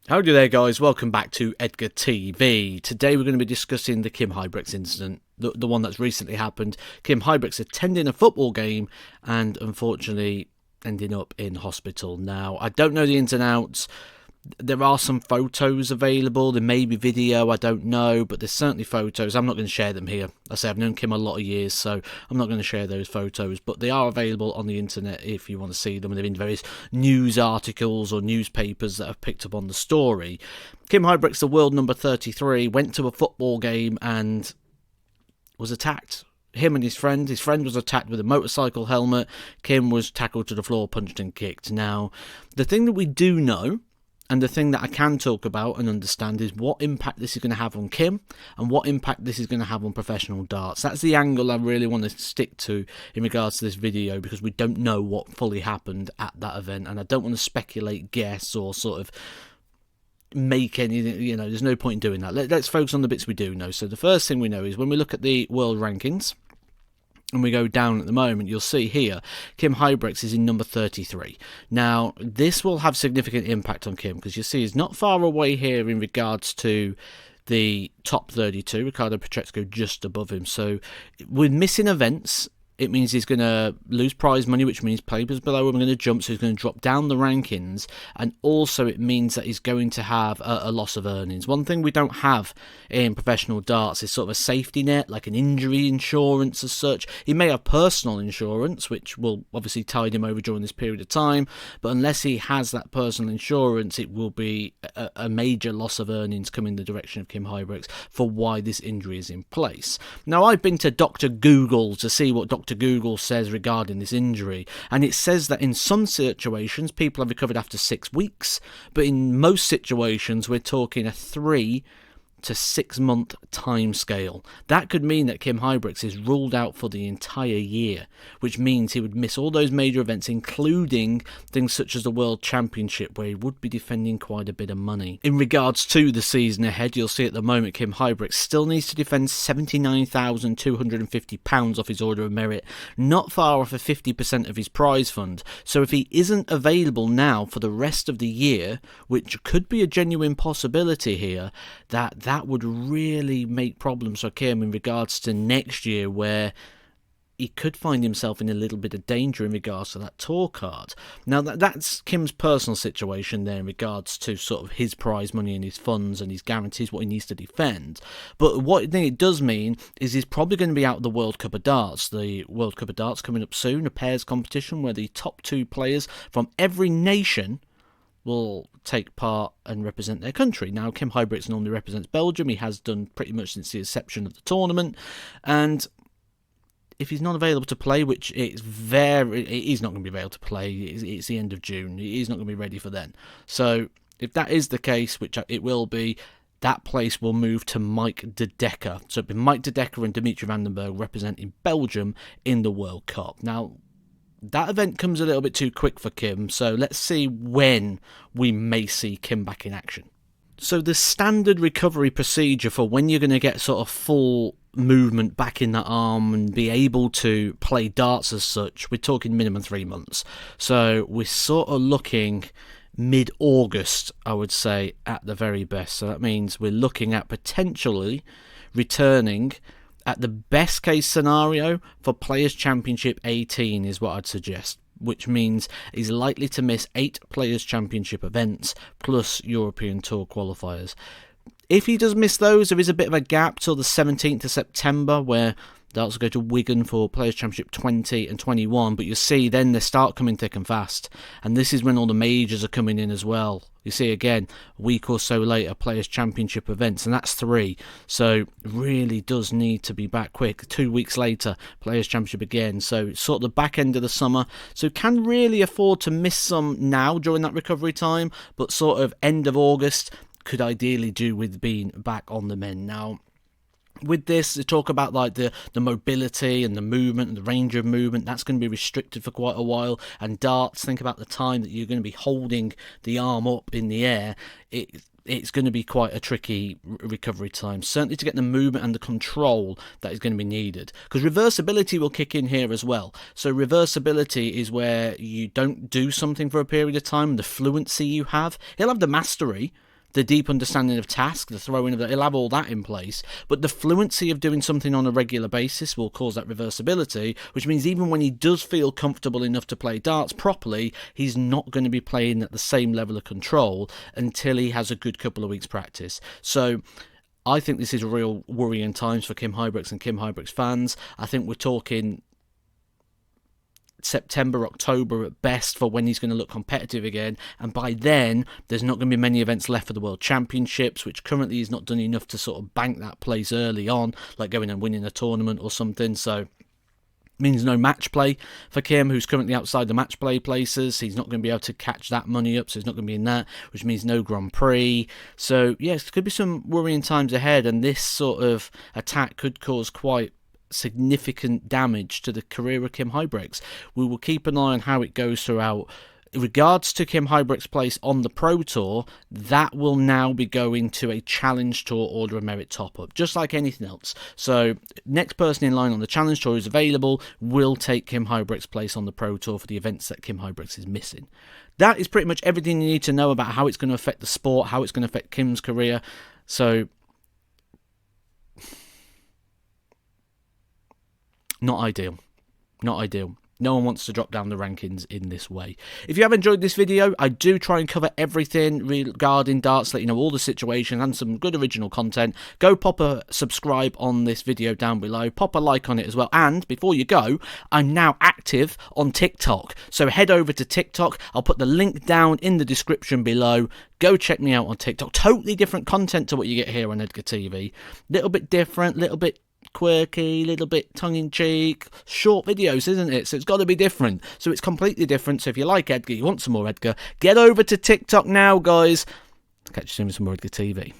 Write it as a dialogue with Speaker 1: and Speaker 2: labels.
Speaker 1: Howdy there guys, welcome back to Edgar TV. Today we're going to be discussing the Kim Huybrechts incident, the one that's recently happened. Kim Huybrechts attending a football game and unfortunately ending up in hospital. Now, I don't know the ins and outs. There are some photos available, there may be video, I don't know, but there's certainly photos. I'm not going to share them here. I say I've known Kim a lot of years, so I'm not going to share those photos, but they are available on the internet if you want to see them. They're in various news articles or newspapers that have picked up on the story. Kim Huybrechts, the world number 33, went to a football game and was attacked. Him and his friend was attacked with a motorcycle helmet. Kim was tackled to the floor, punched and kicked. Now, the thing that we do know, and the thing that I can talk about and understand, is what impact this is going to have on Kim and what impact this is going to have on professional darts. That's the angle I really want to stick to in regards to this video, because we don't know what fully happened at that event, and I don't want to speculate, guess, or sort of make any, there's no point in doing that. Let's focus on the bits we do know. So the first thing we know is when we look at the world rankings, and we go down at the moment, you'll see here, Kim Huybrechts is in number 33. Now, this will have significant impact on Kim, because you see he's not far away here in regards to the top 32. Ricardo Pietreczko just above him. So, with missing events, it means he's going to lose prize money, which means players below him are going to jump, so he's going to drop down the rankings, and also it means that he's going to have a loss of earnings. One thing we don't have in professional darts is sort of a safety net, like an injury insurance as such. He may have personal insurance, which will obviously tide him over during this period of time, but unless he has that personal insurance, it will be a major loss of earnings coming in the direction of Kim Huybrechts for why this injury is in place. Now, I've been to Dr. Google to see what Dr. Google says regarding this injury, and it says that in some situations people have recovered after 6 weeks, but in most situations we're talking a 3 to 6 month time scale. That could mean that Kim Huybrechts is ruled out for the entire year, which means he would miss all those major events, including things such as the World Championship, where he would be defending quite a bit of money. In regards to the season ahead, you'll see at the moment Kim Huybrechts still needs to defend £79,250 off his Order of Merit, not far off of 50% of his prize fund. So if he isn't available now for the rest of the year, which could be a genuine possibility here, that would really make problems for Kim in regards to next year, where he could find himself in a little bit of danger in regards to that tour card. Now, that's Kim's personal situation there in regards to sort of his prize money and his funds and his guarantees, what he needs to defend. But what I think it does mean is he's probably going to be out of the World Cup of Darts. The World Cup of Darts coming up soon, a pairs competition where the top 2 players from every nation will take part and represent their country. Now, Kim Huybrechts normally represents Belgium. He has done pretty much since the inception of the tournament. And if he's not available to play, which he's not going to be able to play, it's the end of June. He's not going to be ready for then. So if that is the case, which it will be, that place will move to Mike De Decker. So it'll be Mike De Decker and Dimitri van den Berg representing Belgium in the World Cup. Now, that event comes a little bit too quick for Kim, so let's see when we may see Kim back in action. So the standard recovery procedure for when you're going to get sort of full movement back in that arm and be able to play darts as such, we're talking minimum 3 months. So we're sort of looking mid-August, I would say, at the very best. So that means we're looking at potentially returning at the best case scenario for Players Championship 18 is what I'd suggest, which means he's likely to miss 8 Players Championship events plus European Tour qualifiers. If he does miss those, there is a bit of a gap till the 17th of September where they also go to Wigan for Players Championship 20 and 21, but you see then they start coming thick and fast, and this is when all the majors are coming in as well. You see again, a week or so later, Players Championship events, and that's 3, so really does need to be back quick. 2 weeks later, Players Championship again, so it's sort of the back end of the summer, so can really afford to miss some now during that recovery time, but sort of end of August could ideally do with being back on the mend. Now, with this, they talk about like the mobility and the movement and the range of movement. That's going to be restricted for quite a while. And darts, think about the time that you're going to be holding the arm up in the air. It's going to be quite a tricky recovery time, certainly to get the movement and the control that is going to be needed. Because reversibility will kick in here as well. So reversibility is where you don't do something for a period of time, the fluency you have. He'll have the mastery, the deep understanding of task, the throwing of he'll have all that in place, but the fluency of doing something on a regular basis will cause that reversibility, which means even when he does feel comfortable enough to play darts properly, he's not going to be playing at the same level of control until he has a good couple of weeks practice. So I think this is real worrying times for Kim Huybrechts and Kim Huybrechts fans. I think we're talking September, October at best for when he's going to look competitive again, and by then there's not going to be many events left for the World Championships, which currently he's not done enough to sort of bank that place early on, like going and winning a tournament or something. So means no match play for Kim, who's currently outside the match play places. He's not going to be able to catch that money up, so he's not going to be in that, which means no Grand Prix. So yes, there could be some worrying times ahead, and this sort of attack could cause quite significant damage to the career of Kim Huybrechts. We will keep an eye on how it goes throughout. In regards to Kim Huybrechts' place on the Pro Tour, that will now be going to a Challenge Tour Order of Merit top-up, just like anything else. So, next person in line on the Challenge Tour who's available will take Kim Huybrechts' place on the Pro Tour for the events that Kim Huybrechts is missing. That is pretty much everything you need to know about how it's going to affect the sport, how it's going to affect Kim's career. So, not ideal. Not ideal. No one wants to drop down the rankings in this way. If you have enjoyed this video, I do try and cover everything regarding darts, let you know all the situations and some good original content. Go pop a subscribe on this video down below. Pop a like on it as well. And before you go, I'm now active on TikTok. So head over to TikTok. I'll put the link down in the description below. Go check me out on TikTok. Totally different content to what you get here on Edgar TV. Little bit different, little bit quirky, little bit tongue-in-cheek, short videos, isn't it? So it's got to be different. So it's completely different. So if you like Edgar, you want some more Edgar, get over to TikTok now, guys. Catch you soon with some more Edgar TV.